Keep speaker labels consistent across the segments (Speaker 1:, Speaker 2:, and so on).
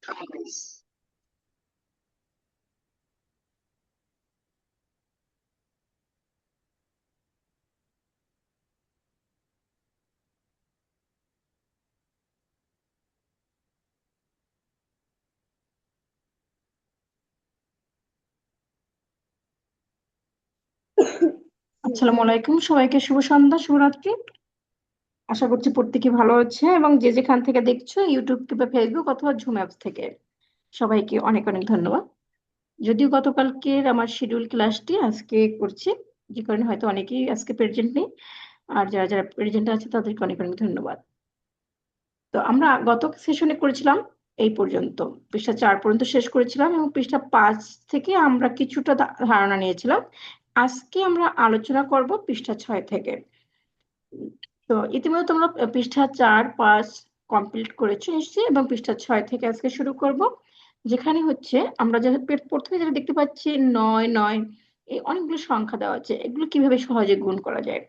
Speaker 1: আসসালামু আলাইকুম, সবাইকে শুভ সন্ধ্যা, শুভরাত্রি। আশা করছি প্রত্যেকে ভালো আছে এবং যে যেখান থেকে দেখছো, ইউটিউব কিংবা ফেসবুক অথবা জুম অ্যাপস থেকে, সবাইকে অনেক অনেক ধন্যবাদ। যদিও গতকালকের আমার শিডিউল ক্লাসটি আজকে করছি, যে কারণে হয়তো অনেকেই আজকে প্রেজেন্ট নেই, আর যারা যারা প্রেজেন্ট আছে তাদেরকে অনেক অনেক ধন্যবাদ। তো আমরা গত সেশনে করেছিলাম এই পর্যন্ত, পৃষ্ঠা 4 পর্যন্ত শেষ করেছিলাম এবং পৃষ্ঠা 5 থেকে আমরা কিছুটা ধারণা নিয়েছিলাম। আজকে আমরা আলোচনা করব পৃষ্ঠা 6 থেকে। তো ইতিমধ্যে তোমরা পৃষ্ঠা 4, 5 কমপ্লিট করেছো নিশ্চয়ই, এবং পৃষ্ঠা 6 থেকে আজকে শুরু করব, যেখানে হচ্ছে আমরা প্রথমে যেটা দেখতে পাচ্ছি 9, এই অনেকগুলো সংখ্যা দেওয়া আছে, এগুলো কিভাবে সহজে গুণ করা যায়।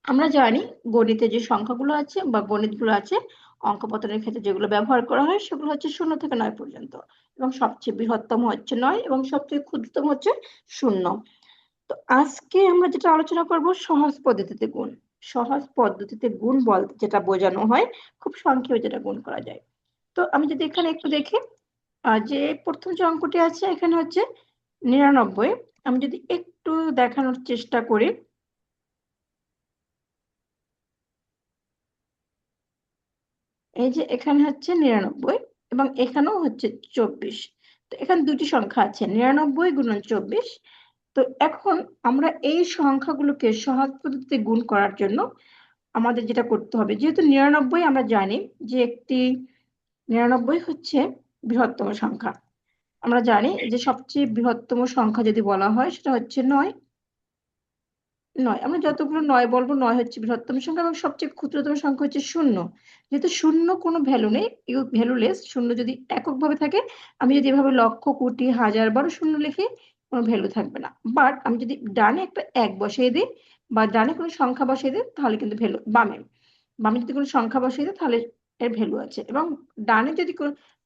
Speaker 1: আমরা জানি গণিতে যে সংখ্যাগুলো আছে বা গণিতগুলো আছে, অঙ্ক পত্রের ক্ষেত্রে যেগুলো ব্যবহার করা হয় সেগুলো হচ্ছে 0 থেকে 9 পর্যন্ত, এবং সবচেয়ে বৃহত্তম হচ্ছে 9 এবং সবচেয়ে ক্ষুদ্রতম হচ্ছে 0। তো আজকে আমরা যেটা আলোচনা করব সহজ পদ্ধতিতে গুণ। সহজ পদ্ধতিতে গুণ বলতে যেটা বোঝানো হয়, খুব সংক্ষেপে যেটা গুণ করা যায়। তো আমি যদি এখানে একটু দেখি, যে প্রথম যে অঙ্কটি আছে এখানে হচ্ছে 99। আমি যদি একটু দেখানোর চেষ্টা করি, এই যে এখানে হচ্ছে 99 এবং এখানেও হচ্ছে 24। তো এখানে দুটি সংখ্যা আছে, 99 গুণন 24। তো এখন আমরা এই সংখ্যাগুলোকে সহজ পদ্ধতিতে গুণ করার জন্য আমাদের যেটা করতে হবে, যেহেতু 99 আমরা জানি যে একটি 99 হচ্ছে বৃহত্তম সংখ্যা। আমরা জানি যে সবচেয়ে বৃহত্তম সংখ্যা যদি বলা হয় সেটা হচ্ছে 9। আমরা যতগুলো 9 বলবো, 9 হচ্ছে বৃহত্তম সংখ্যা এবং সবচেয়ে ক্ষুদ্রতম সংখ্যা হচ্ছে 0। যেহেতু 0 কোনো ভ্যালু নেই, ভ্যালুলেস, 0 যদি এককভাবে থাকে, আমি যদি এভাবে লক্ষ, কোটি, হাজার বারো 0 লিখি, কোনো ভ্যালু থাকবে না। বাট আমি যদি ডানে একটা 1 বসিয়ে দিই বা ডানে কোনো সংখ্যা বসিয়ে দিই, তাহলে কিন্তু ভ্যালু, বামে যদি কোনো সংখ্যা বসিয়ে দিই তাহলে এর ভ্যালু আছে। এবং ডানে যদি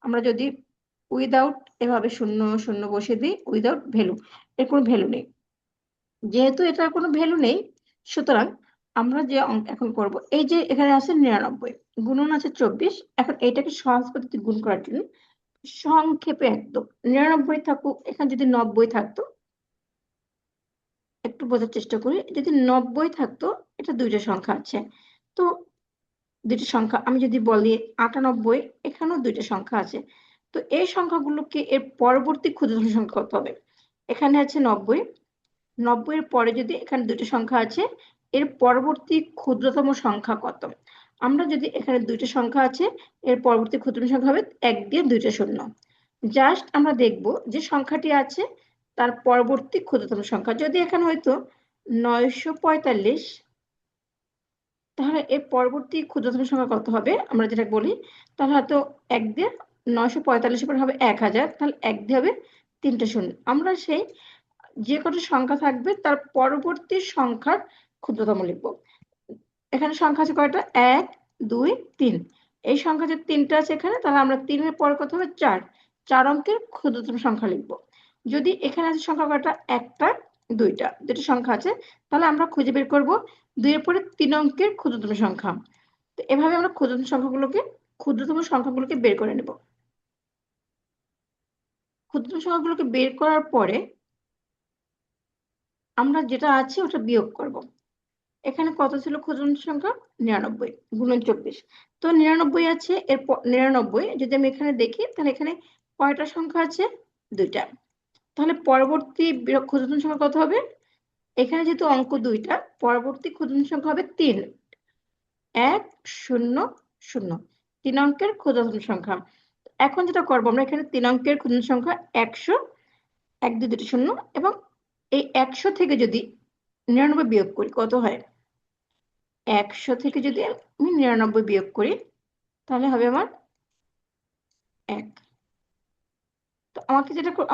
Speaker 1: আমরা যদি উইদাউট এভাবে 0 বসিয়ে দিই, উইদাউট ভ্যালু, এর কোনো ভ্যালু নেই। যেহেতু এটার কোনো ভ্যালু নেই, সুতরাং আমরা যে অঙ্ক এখন করব, এই যে এখানে আছে 99 গুণন আছে 24। এখন এইটাকে সহজ পদ্ধতি গুণ করার জন্য সংক্ষেপে একদম 99 থাকুক, এখানে যদি 90 থাকতো, একটু বোঝার চেষ্টা করি, যদি 90 থাকতো, এটা দুইটা সংখ্যা আছে, তো দুইটা সংখ্যা আমি যদি বলি 98, এখানেও দুইটা সংখ্যা আছে। তো এই সংখ্যাগুলোকে এর পরবর্তী ক্ষুদ্রতম সংখ্যা কত হবে? এখানে আছে 90, 90 এর পরে যদি এখানে দুটো সংখ্যা আছে, এর পরবর্তী ক্ষুদ্রতম সংখ্যা কত? আমরা যদি এখানে দুইটা সংখ্যা আছে, এর পরবর্তী ক্ষুদ্রতম সংখ্যা হবে 1 দিয়ে দুইটা শূন্য। জাস্ট আমরা দেখব যে সংখ্যাটি আছে তার পরবর্তী ক্ষুদ্রতম সংখ্যা। যদি এখানে হয়তো 945, তাহলে এর পরবর্তী ক্ষুদ্রতম সংখ্যা কত হবে আমরা যেটা বলি, তাহলে হয়তো 1 দিয়ে 945 পর হবে 1000, তাহলে 1 দিয়ে হবে 3টে শূন্য। আমরা সেই যে কটা সংখ্যা থাকবে তার পরবর্তী সংখ্যার ক্ষুদ্রতম লিখব। এখানে সংখ্যা আছে কয়টা? 1, 2, 3। এই সংখ্যা যে 3টা আছে এখানে, তাহলে আমরা 3 এর পর কত হবে? 4, 4 অঙ্কের ক্ষুদ্রতম সংখ্যা লিখব। যদি এখানে আছে সংখ্যা কয়টা? 1টা, 2টা, দুটো সংখ্যা আছে, তাহলে আমরা খুঁজে বের করব 2 এর পরে 3 অঙ্কের ক্ষুদ্রতম সংখ্যা। তো এভাবে আমরা ক্ষুদ্রতম সংখ্যাগুলোকে বের করে নেব। ক্ষুদ্রতম সংখ্যাগুলোকে বের করার পরে আমরা যেটা আছে ওটা বিয়োগ করব। এখানে কত ছিল ক্ষুদ্রতম সংখ্যা? 99 গুণন 24। তো 99 আছে, এরপর 99 যদি আমি এখানে দেখি, তাহলে এখানে কয়টা সংখ্যা আছে? দুইটা। তাহলে পরবর্তী ক্ষুদ্রতম সংখ্যা কত হবে? এখানে যেহেতু অঙ্ক দুইটা, পরবর্তী ক্ষুদ্রতম সংখ্যা হবে 3, 1, 0, 0, 3 অঙ্কের ক্ষুদ্রতম সংখ্যা। এখন যেটা করবো, আমরা এখানে 3 অঙ্কের ক্ষুদ্রতম সংখ্যা 100, 1 দিয়ে দুটো শূন্য, এবং এই 100 থেকে যদি 99 বিয়োগ করি, কত হয়? 100 থেকে যদি আমি 99 বিয়োগ করি, তাহলে হবে আমার 1। তো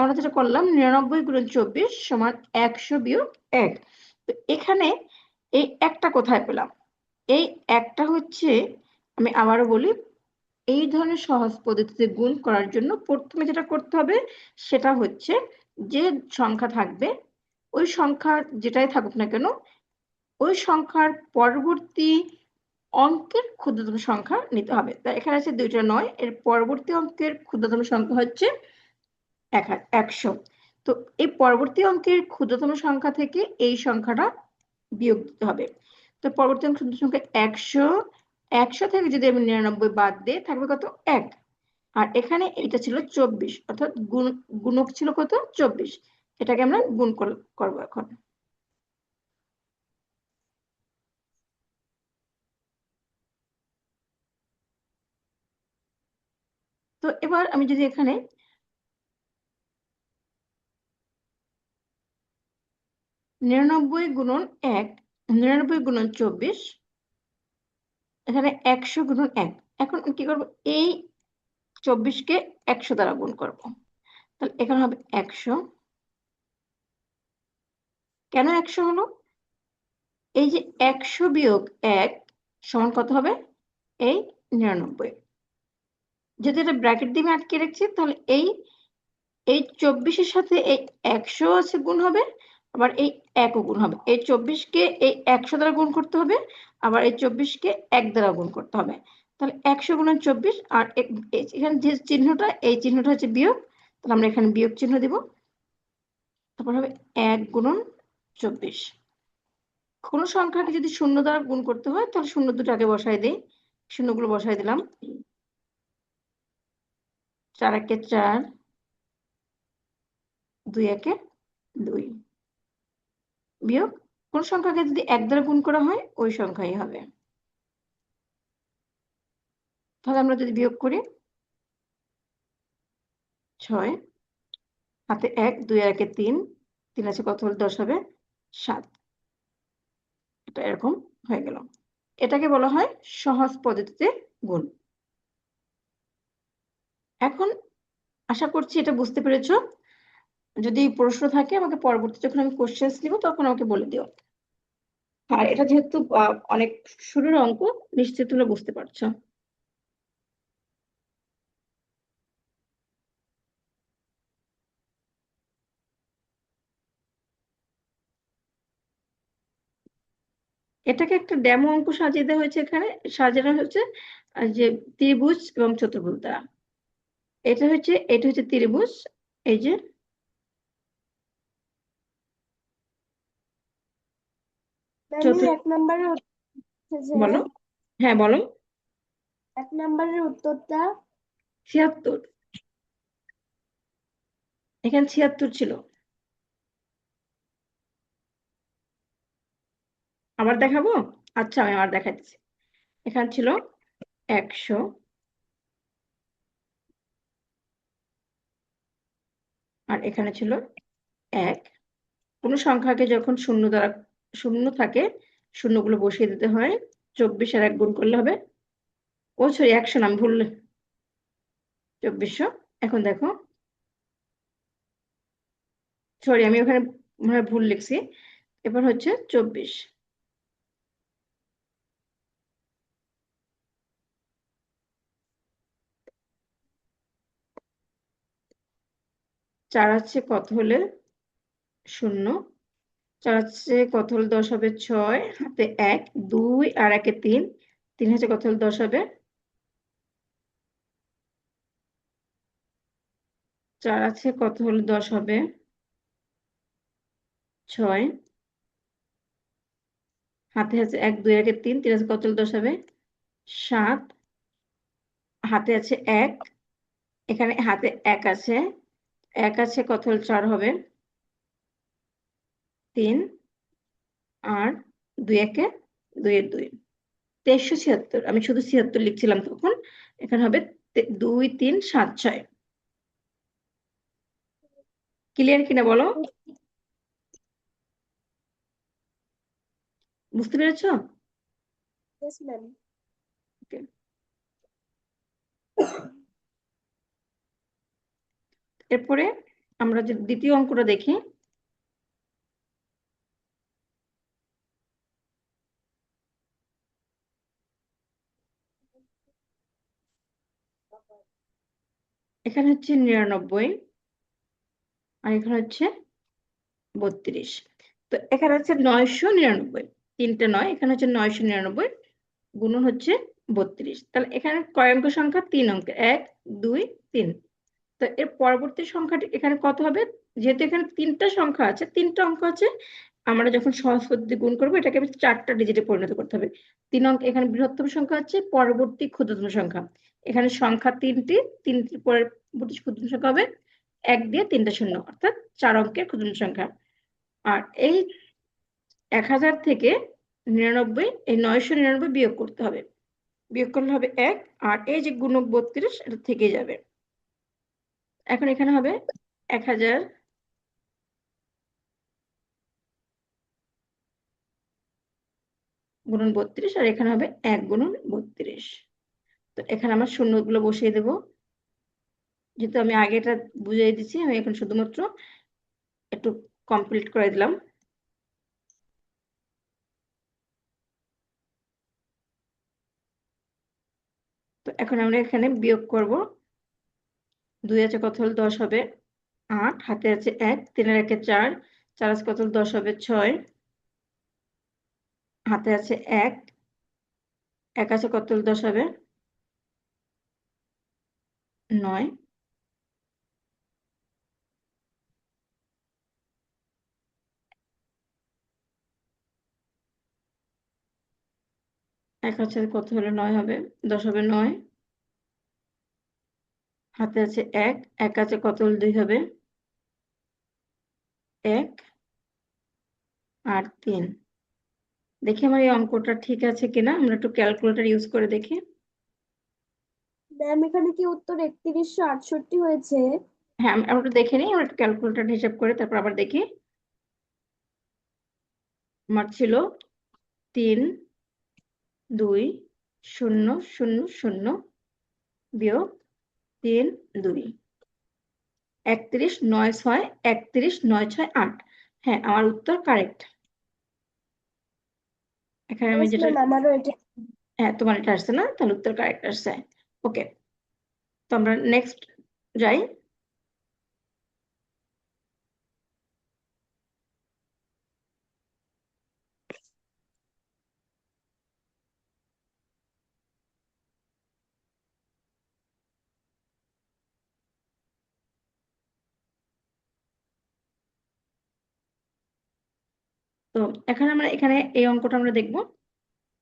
Speaker 1: আমরা যেটা করলাম, 99 গুণন 24 সমান 100 বিয়োগ 1। তো এখানে এই একটা কোথায় পেলাম? এই একটা হচ্ছে, আমি আবারও বলি, এই ধরনের সহজ পদ্ধতিতে গুণ করার জন্য প্রথমে যেটা করতে হবে সেটা হচ্ছে যে সংখ্যা থাকবে ওই সংখ্যা যেটাই থাকুক না কেন ওই সংখ্যার পরবর্তী অঙ্কের ক্ষুদ্রতম সংখ্যা নিতে হবে। তা এখানে আছে 209, এর পরবর্তী অঙ্কের ক্ষুদ্রতম সংখ্যা হচ্ছে 100। তো এই পরবর্তী অঙ্কের ক্ষুদ্রতম সংখ্যা থেকে এই সংখ্যাটা বিয়োগ দিতে হবে। তো পরবর্তী অঙ্কের ক্ষুদ্রতম সংখ্যা 100, 100 থেকে যদি আমি 99 বাদ দিই থাকবে কত 1। আর এখানে এটা ছিল 24, অর্থাৎ গুণক ছিল কত 24। এটাকে আমরা গুণ করবো এখন। তো এবার আমি যদি এখানে 99 গুণন 1, 99 গুণন 24, এখানে 100 গুণন 1। এখন কি করব, এই 24কে 100 দ্বারা গুণ করব। তাহলে এখানে হবে 100। কেন 100 হলো? এই যে 100 বিয়োগ 1 সমান কত হবে? এই 99। যদি এটা ব্র্যাকেট দিয়ে আটকে রাখছি তাহলে এই 24-এর সাথে এই 100 আছে গুণ হবে, আবার এই 1ও গুণ হবে। এই 24কে এই 100 দ্বারা গুণ করতে হবে, আবার এই 24কে 1 দ্বারা গুণ করতে হবে। তাহলে 100 গুণন 24, আর এখানে যে চিহ্নটা এই চিহ্নটা হচ্ছে বিয়োগ, তাহলে আমরা এখানে বিয়োগ চিহ্ন দিব। তারপর হবে 1 গুণন 24। কোনো সংখ্যাকে যদি শূন্য দ্বারা গুণ করতে হয় তাহলে শূন্য দুটো আগে বসাই দিই। শূন্যগুলো বসাই দিলাম। 4 একে 4, 2 একে 2। বিয়োগ কোন সংখ্যাকে যদি 1 দ্বারা গুণ করা হয় ওই সংখ্যাই হবে। তাহলে আমরা যদি বিয়োগ করি 6, হাতে 1, 2 আর 1 3, 3 আছে কত হলে 10 হবে 7। এটা এরকম হয়ে গেল। এটাকে বলা হয় সহজ পদ্ধতিতে গুণ। এখন আশা করছি এটা বুঝতে পেরেছো। যদি প্রশ্ন থাকে আমাকে পরবর্তী যখন আমি কোশ্চেন্স নিব তখন আমাকে বলে দিও। আর এটা যেহেতু অনেক শুরুর অঙ্ক, নিশ্চয়ই তোমরা বুঝতে পারছো। এটাকে একটা ডেমো অঙ্ক সাজিয়ে দেওয়া হয়েছে। এখানে সাজানো হচ্ছে যে ত্রিভুজ এবং চতুর্ভুজ দ্বারা। এটা হচ্ছে ত্রিভুজ। এই যে
Speaker 2: এক নম্বরের
Speaker 1: বলো, হ্যাঁ বলো।
Speaker 2: 1 নম্বরের উত্তরটা
Speaker 1: 76। এখানে 76 ছিল। আবার দেখাবো? আচ্ছা আমি আবার দেখাচ্ছি। এখানে ছিল 100, আর এখানে ছিল 1। কোন সংখ্যাকে যখন শূন্য দ্বারা শূন্য থাকে শূন্যগুলো বসিয়ে দিতে হয়। 24 আর 1 গুণ করলে হবে, ও সরি 100 না, আমি ভুল 2400। এখন দেখো, সরি আমি ওখানে মনে হয় ভুল লিখছি। এবার হচ্ছে 24। 4 আছে কত হলে 0, 4 আছে কত হলে 10 হবে 6, হাতে 1, 2 আর 1 3, 3 আছে কত হলে 10 হবে 4 আছে কত হলে 10 হবে 6, হাতে আছে 1, 2 আর 1 3, 3 আছে কত হলে 10 হবে 7, হাতে আছে 1, এখানে হাতে 1 আছে, 1 আছে কত হলে 4 হবে 3, আর 2 একে 2 এর 2, 2376। আমি শুধু 76 লিখছিলাম তখন। এখানে হবে 2 3 7 6। ক্লিয়ার কিনা বলো? বুঝতে পেরেছো? Okay. এরপরে আমরা যে দ্বিতীয় অঙ্কটা দেখি। এখানে হচ্ছে 99 আর এখানে হচ্ছে 32। তো এখানে হচ্ছে 999, তিনটে নয়, এখানে হচ্ছে 999 গুণন হচ্ছে 32। তাহলে এখানে কয় অঙ্ক সংখ্যা? 3 অঙ্কের, 1 2 3। তো এর পরবর্তী সংখ্যাটি এখানে কত হবে? যেহেতু এখানে 3টা সংখ্যা আছে, 3টা অঙ্ক আছে, আমরা যখন সহজ পদ্ধতি গুণ করবো এটাকে 4টা ডিজিটে পরিণত করতে হবে। 3 অঙ্ক এখানে বৃহত্তম সংখ্যা আছে, পরবর্তী ক্ষুদ্রতম সংখ্যা। এখানে সংখ্যা 3টি, 3টির পরবর্তী ক্ষুদ্রতম সংখ্যা হবে 1 দিয়ে 3টা শূন্য, অর্থাৎ 4 অঙ্কের ক্ষুদ্রতম সংখ্যা। আর এই 1000 থেকে 99, এই 999 বিয়োগ করতে হবে। বিয়োগ করলে হবে 1, আর এই যে গুণক 32 এটা থেকে যাবে। এখন এখানে হবে 1000 গুণন 32, আর এখানে হবে 1 গুণন 32। তো এখানে আমার শূন্যগুলো বসিয়ে দেব। যেহেতু আমি আগে এটা বুঝিয়ে দিচ্ছি, আমি এখন শুধুমাত্র একটু কমপ্লিট করে দিলাম। তো এখন আমরা এখানে বিয়োগ করব। 2 আছে কত হলে 10 হবে? 8, হাতে আছে 1, 3 এর 1 এ 4, 4 আছে কত হলে 10 হবে? 6, হাতে আছে 1, 1 আছে কত হলে 10 হবে? 9, 1 আছে কত হলে 9 হবে? 10 হবে 9, হাতে আছে 1, 1 আছে কত হলে 2 হবে? 1 আর 3। দেখি আমার এই অঙ্কটা ঠিক আছে কিনা, আমরা একটু ক্যালকুলেটর ইউজ করে দেখি।
Speaker 2: ম্যাম এখানে কি উত্তর 3168 হয়েছে?
Speaker 1: হ্যাঁ, আমরা একটু দেখে নিই, আমরা একটু ক্যালকুলেটর হিসাব করে তারপর আবার দেখি। আমার ছিল 3 2 0 0 0 বিয়োগ 3 2, 31 9 6, 31 9 6 8। হ্যাঁ, আমার উত্তর কারেক্ট। এখানে আমি
Speaker 2: Yes,
Speaker 1: যেটা,
Speaker 2: ম্যাম আমারও এটা।
Speaker 1: হ্যাঁ তোমার এটা আসছে না, তাহলে উত্তর কারেক্ট আসছে। ওকে, তো আমরা নেক্সট যাই। তো এখানে আমরা এই অঙ্কটা আমরা দেখবো।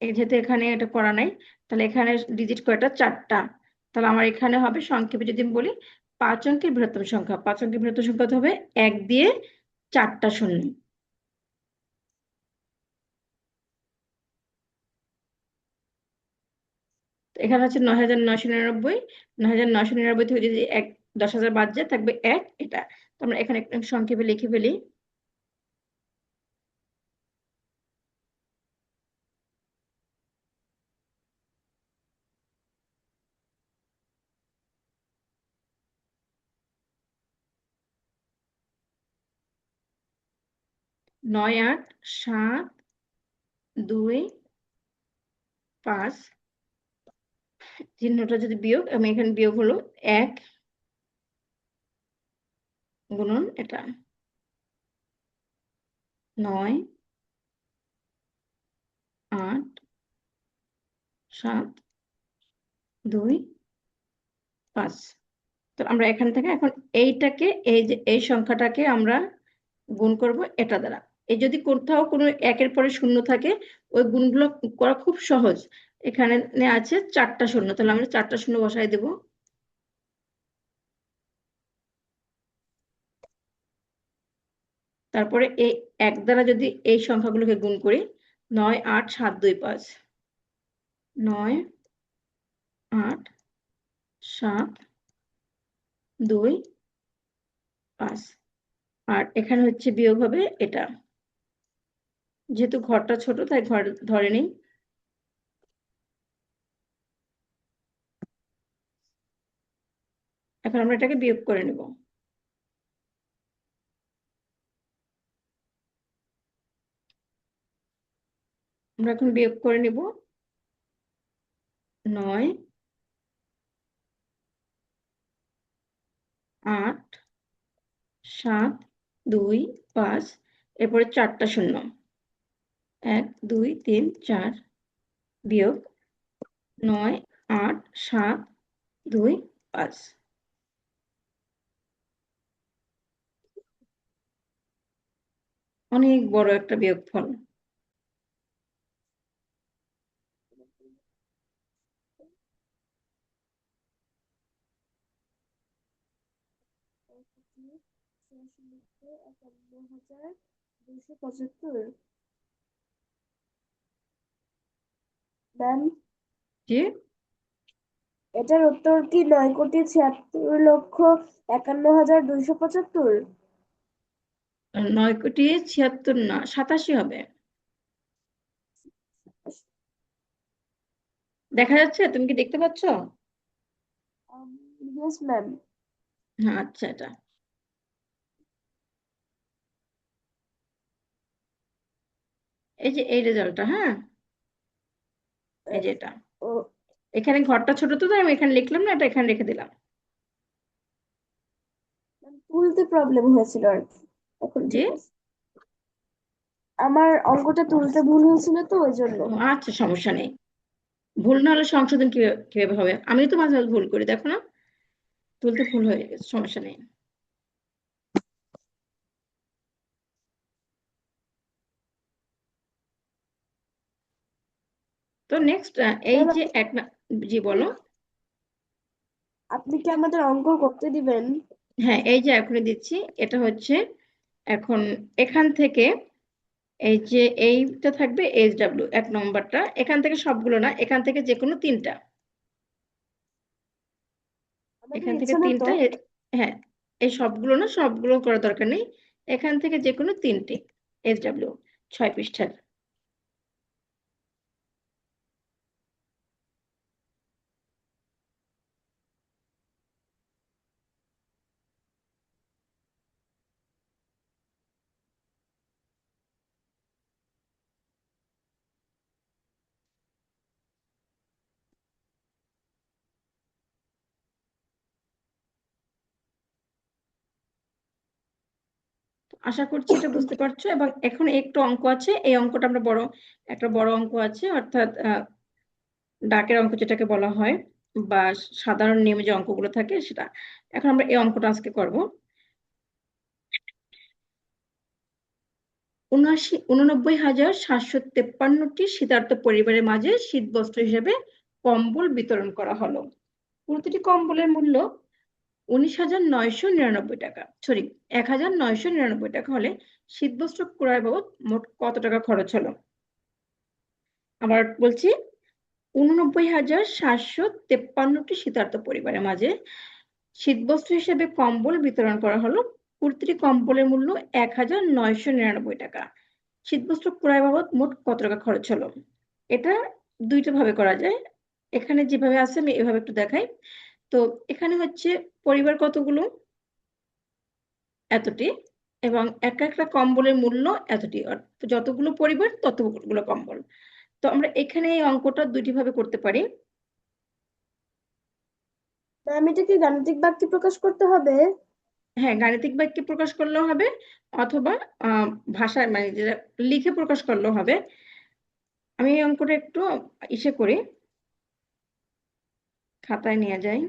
Speaker 1: যেহেতু এখানে এটা করা নাই, তাহলে এখানে ডিজিট কয়টা? 4টা। তাহলে আমার এখানে হবে সংক্ষেপে যদি আমি বলি 5 অঙ্কের বৃহত্তম সংখ্যা। 5 অঙ্কের বৃহত্তম সংখ্যা হবে 1 দিয়ে 4টা শূন্য। এখানে আছে 9999, 9999 থেকে যদি 10,000 বাদ যায় থাকবে 1, এটা। তো আমরা এখানে একটু সংক্ষেপে লিখে ফেলি। নয় 8 7 2 5, চিহ্নটা যদি বিয়োগ, আমি এখানে বিয়োগ হলো 1 গুণন এটা 9 8 7 2 5। তো আমরা এখান থেকে এখন এইটাকে, এই যে এই সংখ্যাটাকে আমরা গুণ করব এটা দ্বারা। এই যদি কোথাও কোনো 1-এর পরে শূন্য থাকে, ওই গুণগুলো করা খুব সহজ। এখানে আছে 4টা শূন্য, তাহলে আমরা 4টা শূন্য বসাই দেব। তারপরে এই 1 দ্বারা যদি এই সংখ্যাগুলোকে গুণ করি, 9 8 7 2 5, 9 8 7 2 5। আর এখানে হচ্ছে বিয়োগ হবে এটা, যেহেতু ঘরটা ছোট তাই ঘর ধরে নেই। এখন আমরা এটাকে বিয়োগ করে নেব। আমরা এখন বিয়োগ করে নেব। 9 8 7 2 5 এরপরে 4টা শূন্য 1 2 3 4 বিয়োগ 9 8 7 2 5 অনেক বড় একটা বিয়োগফল।
Speaker 2: ম্যাম,
Speaker 1: জি
Speaker 2: এটার উত্তর কি 9,76,51,275?
Speaker 1: 9 কোটি 76 না 87 হবে। দেখা যাচ্ছে? তুমি কি দেখতে পাচ্ছ?
Speaker 2: Yes ma'am.
Speaker 1: হ্যাঁ আচ্ছা, এটা এই যে এই রেজাল্টটা, হ্যাঁ এই যে এটা
Speaker 2: ও,
Speaker 1: এখানে ঘরটা ছোট তো তাই আমি এখানে লিখলাম না, এটা এখানে রেখে দিলাম।
Speaker 2: তুলতে প্রবলেম হয়েছিল আর কি। এখন
Speaker 1: জি
Speaker 2: ঠিক আছে। আমার অঙ্কটা তুলতে ভুল হয়েছিল তো ওই জন্য।
Speaker 1: আচ্ছা, সমস্যা নেই। ভুল না হলে সংশোধন কিভাবে হবে? আমি তো মাঝে মাঝে ভুল করি, দেখো না, তুলতে ভুল হয়ে গেছে, সমস্যা নেই। তো নেক্সট এই
Speaker 2: ম্যাম,
Speaker 1: যে জি বলো।
Speaker 2: আপনি কি আমাদের অঙ্ক করতে দিবেন?
Speaker 1: হ্যাঁ এই যে এখনই দিচ্ছি। এটা হচ্ছে এখন এখান থেকে এই যে এইটা থাকবে SW 1 নম্বরটা, এখান থেকে সবগুলো না, এখান থেকে যে কোনো 3টা,
Speaker 2: আমাদের
Speaker 1: এখান থেকে
Speaker 2: ইচ্ছে না তো।
Speaker 1: 3টা হ্যাঁ এই সবগুলো না, সবগুলো করার দরকার নেই, এখান থেকে যে কোনো 3টে SW 6 পৃষ্ঠার। আশা করছি এটা বুঝতে পারছো। এবং এখন একটু অঙ্ক আছে, এই অঙ্কটা আমরা একটা বড় অঙ্ক আছে, অর্থাৎ ডাকের অঙ্ক যেটাকে বলা হয়, বা সাধারণ নিয়মে যে অঙ্কগুলো থাকে সেটা। এখন আমরা এই অঙ্কটা আজকে করব। 89,753টি শীতার্ত পরিবারের মাঝে শীতবস্ত্র হিসেবে কম্বল বিতরণ করা হলো। প্রতিটি কম্বলের মূল্য 19,999 টাকা, সরি 1,999 টাকা হলে শীতবস্ত্র ক্রয় বাবদ মোট কত টাকা খরচ হলো? আবার বলছি, 89,753টি শীতার্ত পরিবারের মাঝে শীতবস্ত্র হিসেবে কম্বল বিতরণ করা হলো। প্রতিটি কম্বলের মূল্য 1,999 টাকা। শীতবস্ত্র ক্রয় বাবদ মোট কত টাকা খরচ হলো? এটা দুইটা ভাবে করা যায়। এখানে যেভাবে আছে আমি এভাবে একটু দেখাই। তো এখানে হচ্ছে পরিবার কতগুলো, এতটি, এবং এক একটা কম্বলের মূল্য এতটি, যতগুলো পরিবার ততগুলো কম্বল। তো আমরা এখানে এই অঙ্কটা দুটি ভাবে করতে পারি।
Speaker 2: ম্যাম, এটা কি গাণিতিক বাক্যে প্রকাশ করতে হবে?
Speaker 1: হ্যাঁ গাণিতিক বাক্যে প্রকাশ করলেও হবে, অথবা ভাষায় মানে যেটা লিখে প্রকাশ করলেও হবে। আমি এই অঙ্কটা একটু ইসে করি, খাতায় নিয়ে যাই।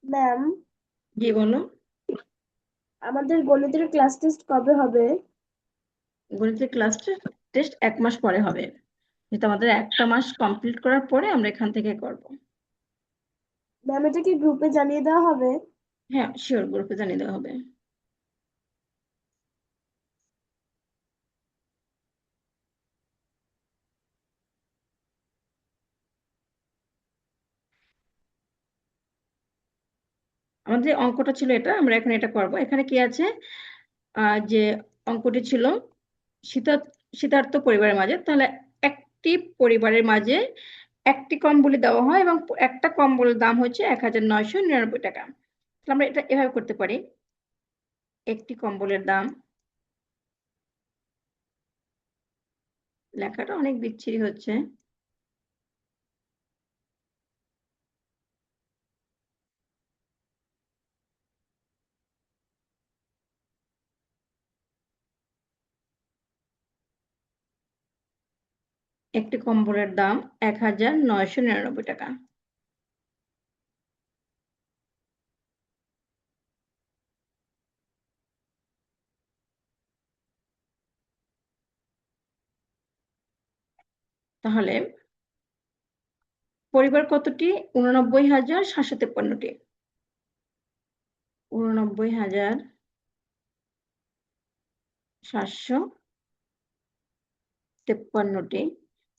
Speaker 2: ম্যাম,
Speaker 1: জি বলো।
Speaker 2: আমাদের গণিতের ক্লাস টেস্ট কবে হবে?
Speaker 1: গণিতের ক্লাসটা টেস্ট 1 মাস পরে হবে, যেটা আমাদের একটা মাস কমপ্লিট করার পরে আমরা এখান থেকে করব।
Speaker 2: ম্যাম, এটা কি গ্রুপে জানিয়ে দেওয়া হবে?
Speaker 1: হ্যাঁ, শিওর, গ্রুপে জানিয়ে দেওয়া হবে। আমাদের যে অঙ্কটা ছিল এটা, আমরা এখন এটা করব। এখানে কি আছে, যে অঙ্কটি ছিল শীতার্ত পরিবারের মাঝে, তাহলে একটি পরিবারের মাঝে একটি কম্বলি দেওয়া হয় এবং একটা কম্বলের দাম হচ্ছে 1999 টাকা। তাহলে আমরা এটা এভাবে করতে পারি, একটি কম্বলের দাম, লেখাটা অনেক বিচ্ছিরি হচ্ছে, একটি কম্বলের দাম 1999 টাকা। তাহলে পরিবার কতটি? 89,753টি। 89,753টি।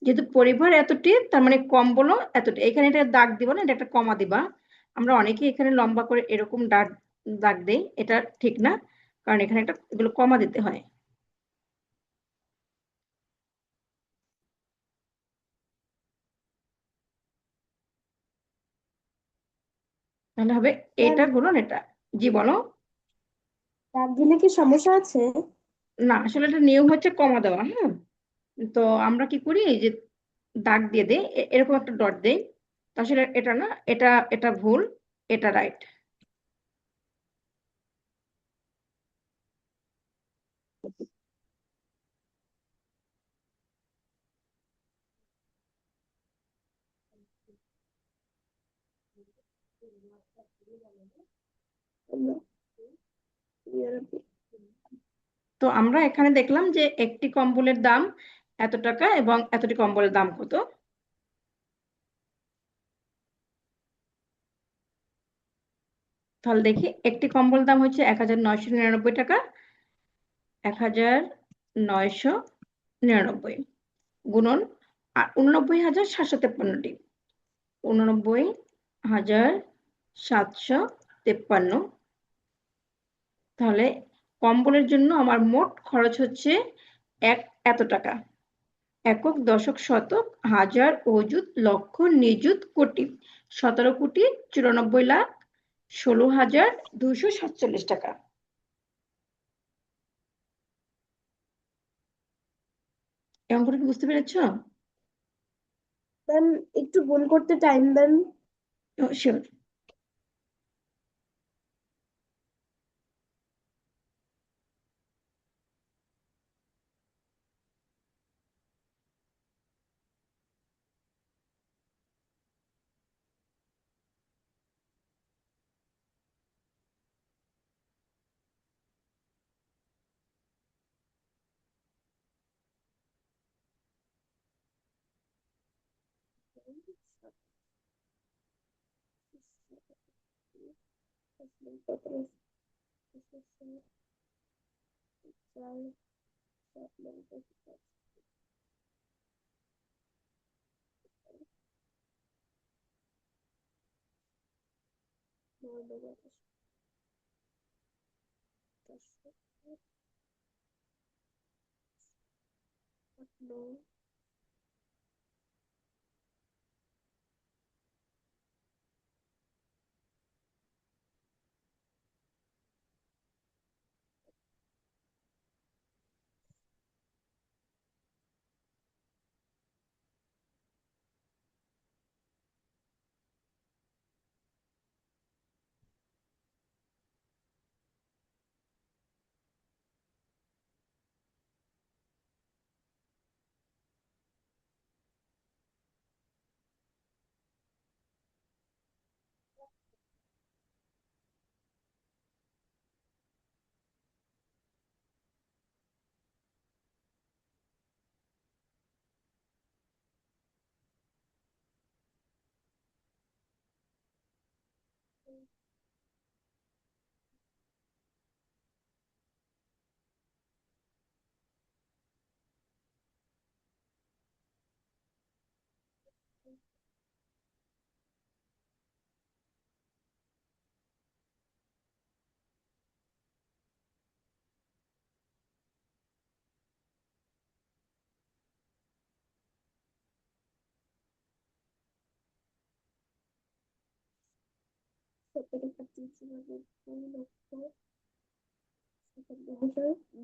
Speaker 1: যেহেতু পরিবার এতটি, তার মানে কম্বলও এতটি। এখানে এটা দাগ দিব না, এটা একটা কমা দিবা। আমরা অনেকেই এখানে লম্বা করে এরকম দাগ দেই, এটা ঠিক না, কারণ এখানে একটা এগুলো কমা দিতে হয়। তাহলে হবে
Speaker 2: ম্যাম,
Speaker 1: এটা গুণন এটা। জি বলো।
Speaker 2: দাগ দিলে কি সমস্যা আছে?
Speaker 1: না, আসলে এটা নিয়ম হচ্ছে কমা দেওয়া। হ্যাঁ, তো আমরা কি করি, এই যে দাগ দিয়ে দেই, এরকম একটা ডট দেই। তো আসলে এটা না, এটা এটা ভুল, এটা রাইট। তো আমরা এখানে দেখলাম যে একটি কম্বলের দাম এত টাকা এবং এতটি কম্বলের দাম কত। তাহলে দেখি, একটি কম্বল দাম হচ্ছে 1999 টাকা, 1999 গুণন আর 89,753টি, 89,753। তাহলে কম্বলের জন্য আমার মোট খরচ হচ্ছে এত টাকা। একক, দশক, শতক, হাজার, অযুত, লক্ষ, নিযুত, কোটি। 17,94,16,247 টাকা। এই অঙ্কটা কি বুঝতে পেরেছ?
Speaker 2: ম্যাম, একটু গুণ করতে টাইম দেন।
Speaker 1: শিওর।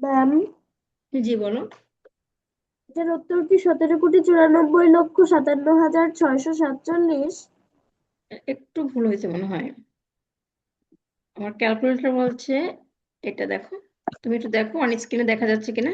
Speaker 2: ম্যাম,
Speaker 1: জি বলো।
Speaker 2: এটার উত্তর কি 17,94,57,647?
Speaker 1: একটু ভুল হয়েছে মনে হয়, আমার ক্যালকুলেটর বলছে এটা। দেখো, তুমি একটু দেখো অন স্ক্রিনে দেখা যাচ্ছে কিনা।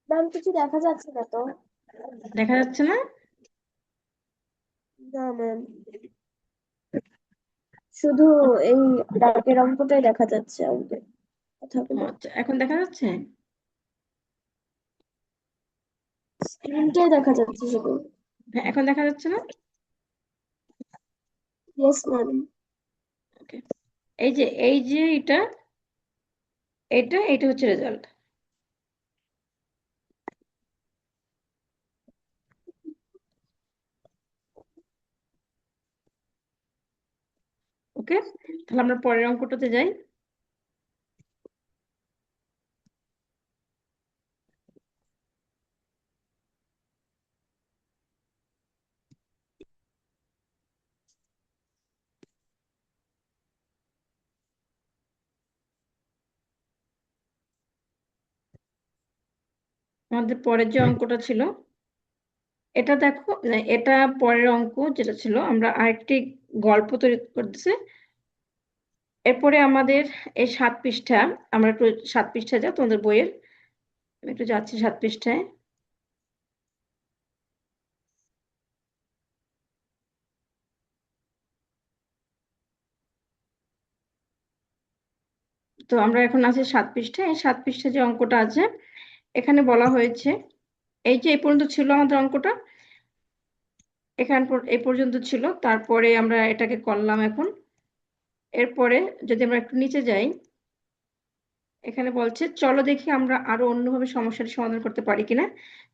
Speaker 2: ম্যাম, কিছু দেখা যাচ্ছে না তো।
Speaker 1: দেখা যাচ্ছে না?
Speaker 2: না ম্যাম, শুধু এই দাগের অঙ্কটাই দেখা যাচ্ছে আমাদের কথাগুলো।
Speaker 1: আচ্ছা, এখন দেখা যাচ্ছে?
Speaker 2: স্ক্রিনটাই দেখা যাচ্ছে শুধু।
Speaker 1: হ্যাঁ, এখন দেখা যাচ্ছে না?
Speaker 2: Yes ma'am.
Speaker 1: ওকে, এই যে এটা, এটা হচ্ছে রেজাল্ট। ওকে, তাহলে আমরা পরের অঙ্কটাতে যাই। আমাদের পরের যে অঙ্কটা ছিল, এটা দেখো, এটা পরের অঙ্ক যেটা ছিল, আমরা আরেকটি গল্প তৈরি করতেছি। এরপরে আমাদের এই 7 পৃষ্ঠা, আমরা একটু 7 পৃষ্ঠা যা তোমাদের বইয়ের, আমি একটু যাচ্ছি 7 পৃষ্ঠায়। তো আমরা এখন আছি 7 পৃষ্ঠায়। এই 7 পৃষ্ঠায় যে অঙ্কটা আছে, এখানে বলা হয়েছে, এই যে এই পর্যন্ত ছিল আমাদের অঙ্কটা, এই পর্যন্ত ছিল। তারপরে আমরা এটাকে করলাম এখন। এরপরে যদি আমরা একটু নিচে যাই, এখানে বলছে চলো দেখি আমরা আরো অন্যভাবে সমস্যার সমাধান করতে পারি কিনা।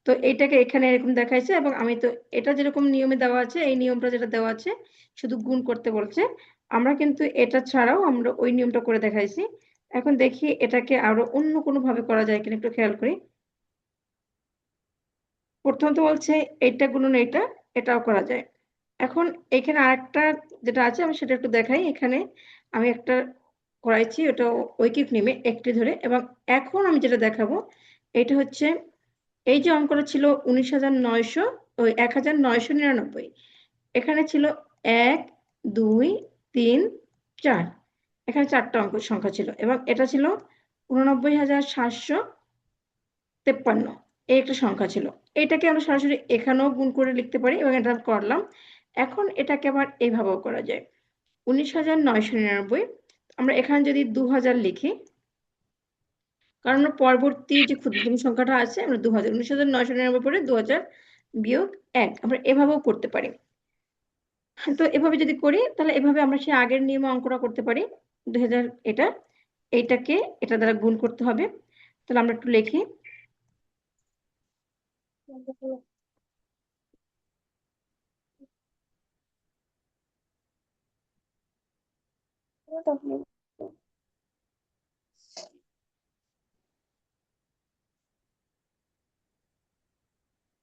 Speaker 1: তো এইটাকে এখানে এরকম দেখাইছে, এবং আমি তো এটা যেরকম নিয়মে দেওয়া আছে, এই নিয়মটা যেটা দেওয়া আছে, শুধু গুণ করতে বলছে। আমরা কিন্তু এটা ছাড়াও আমরা ওই নিয়মটা করে দেখাইছি। এখন দেখি এটাকে আরো অন্য কোনো ভাবে করা যায় কিনা, একটু খেয়াল করি। প্রথমত বলছে এটা গুণন এটা, এটাও করা যায়। এখন এখানে আরেকটা যেটা আছে, আমি সেটা একটু দেখাই। এখানে আমি একটা করাইছি, ওটা ঐকিক নিয়মে একটি ধরে। এবং এখন আমি যেটা দেখাবো, এটা হচ্ছে এই যে অঙ্কটা ছিল 19,900, ওই 1,999, এখানে ছিল 1, 2, 3, 4, এখানে 4টা অঙ্ক সংখ্যা ছিল, এবং এটা ছিল 89,753, এই একটা সংখ্যা ছিল। এটাকে আমরা সরাসরি এখানেও গুণ করে লিখতে পারি, এবং এটা করলাম। এখন এটাকে আবার এইভাবেও করা যায়, 19,999, আমরা এখানে যদি 2000 লিখি, কারণ পরবর্তী যে ক্ষুদ্রতম সংখ্যাটা আছে, আমরা 2000, 19,999 পরে 2000 বিয়োগ 1, আমরা এভাবেও করতে পারি। তো এভাবে যদি করি, তাহলে এভাবে আমরা সেই আগের নিয়মে অঙ্কটা করতে পারি। 2000, এইটাকে এটা দ্বারা গুণ করতে হবে। তাহলে আমরা একটু লিখি।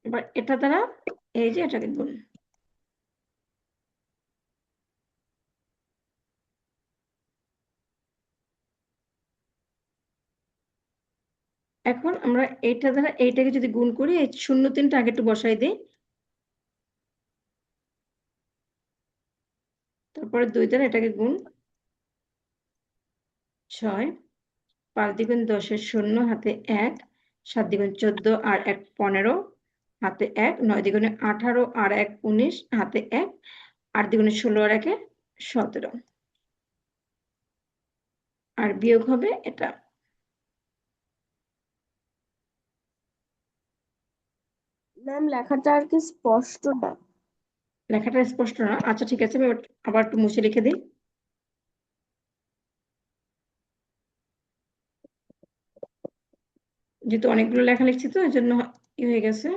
Speaker 1: এবার এটা দ্বারা এই যে এটাকে গুণ, এখন আমরা এইটা দ্বারা এইটাকে যদি গুণ করি, এই 0 3টা আগে একটু বসাই দিই, তারপরে 2 দ্বারা এটাকে গুণ, 6, 5 দ্বিগুণ 10 শূন্য, হাতে 1, 7 দ্বিগুণ 14 আর 1 15, হাতে 1, 9 দ্বিগুণে 18 আর 1 19, হাতে 1, 8 দ্বিগুণে 16 আর 1 17, আর বিয়োগ হবে এটা।
Speaker 2: ম্যাম লেখাটা আর কি স্পষ্ট না।
Speaker 1: লেখাটা স্পষ্ট না? আচ্ছা ঠিক আছে, আমি আবার একটু মুছে লিখে দিই। যেহেতু অনেকগুলো লেখা লিখছি তো এই জন্য হয়ে গেছে।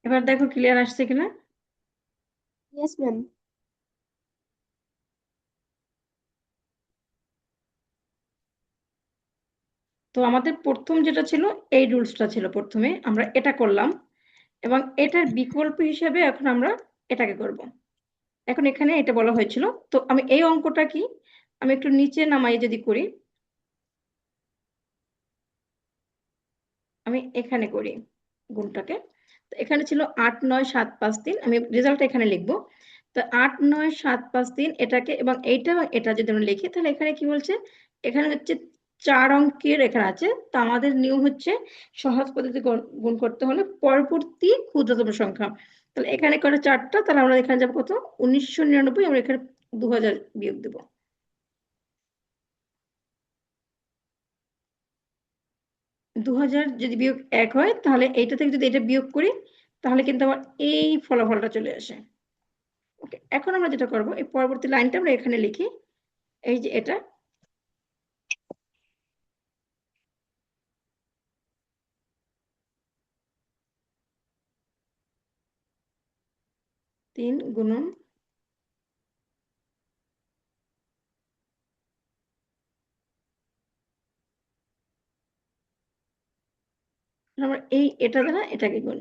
Speaker 1: এবার দেখো ক্লিয়ার আসছে কিনা।
Speaker 2: Yes ma'am.
Speaker 1: তো আমাদের প্রথম যেটা ছিল, এই রুলসটা ছিল, প্রথমে আমরা এটা করলাম এবং এটার বিকল্প হিসেবে এখন আমরা এটাকে করব। এখন এখানে এটা বলা হয়েছিল, তো আমি এই অঙ্কটা কি আমি একটু নিচে নামাই যদি করি, আমি এখানে করি গুণটাকে। তো এখানে ছিল 8 9 7 5 3, আমি রেজাল্টটা এখানে লিখবো। তো 8 9 7 5 3 এটাকে এবং এইটা এবং এটা যদি আমরা লিখি, তাহলে এখানে কি বলছে, এখানে হচ্ছে 4 অঙ্কের এখানে আছে। তো আমাদের নিয়ম হচ্ছে সহজ পদ্ধতি গুণ করতে হলে পরবর্তী ক্ষুদ্রতম সংখ্যা। তাহলে এখানে করে 4টা, তাহলে আমরা এখানে যাবো কত, 1999, আমরা এখানে 2000 বিয়োগ দেবো। 2000 যদি বিয়োগ 1 হয়, তাহলে এইটা থেকে যদি এটা বিয়োগ করি, তাহলে কিন্তু আমার এই ফলাফলটা চলে আসে। ওকে, এখন আমরা যেটা করব, এই পরবর্তী লাইনটা আমরা এখানে লিখি, এই যে এটা 3 গুণন আমরা এটা দ্বারা এটাকে গুণ।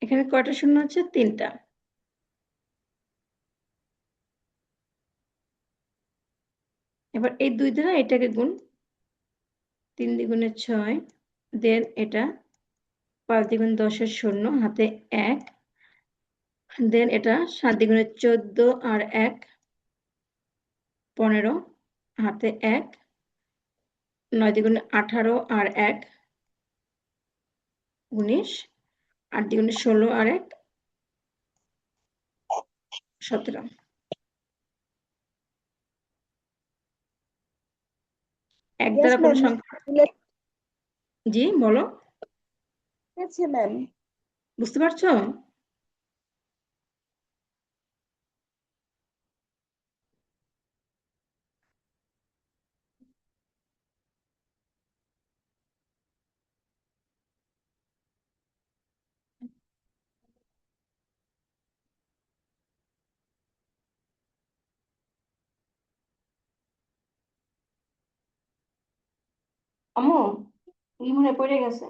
Speaker 1: এখানে কয়টা শূন্য আছে, 3টা। এবার এই 2 দ্বারা এটাকে গুণ, 3 দ্বিগুণে 6, দেন এটা 5 দ্বিগুণ 10 শূন্য, হাতে 1, দেন এটা 7 দ্বিগুণে 14 আর 1 15, হাতে 1, 9 দ্বিগুণে 18 আর 1 19, 8 দ্বিগুণে 16 আর 1 17। এক
Speaker 2: ইয়েস
Speaker 1: দ্বারা কোনো
Speaker 2: ম্যাম।
Speaker 1: সংখ্যা, জি বলো,
Speaker 2: ঠিক আছে ম্যাম।
Speaker 1: বুঝতে পারছো? আম্মু, ই মনে হয় পড়ে গেছে।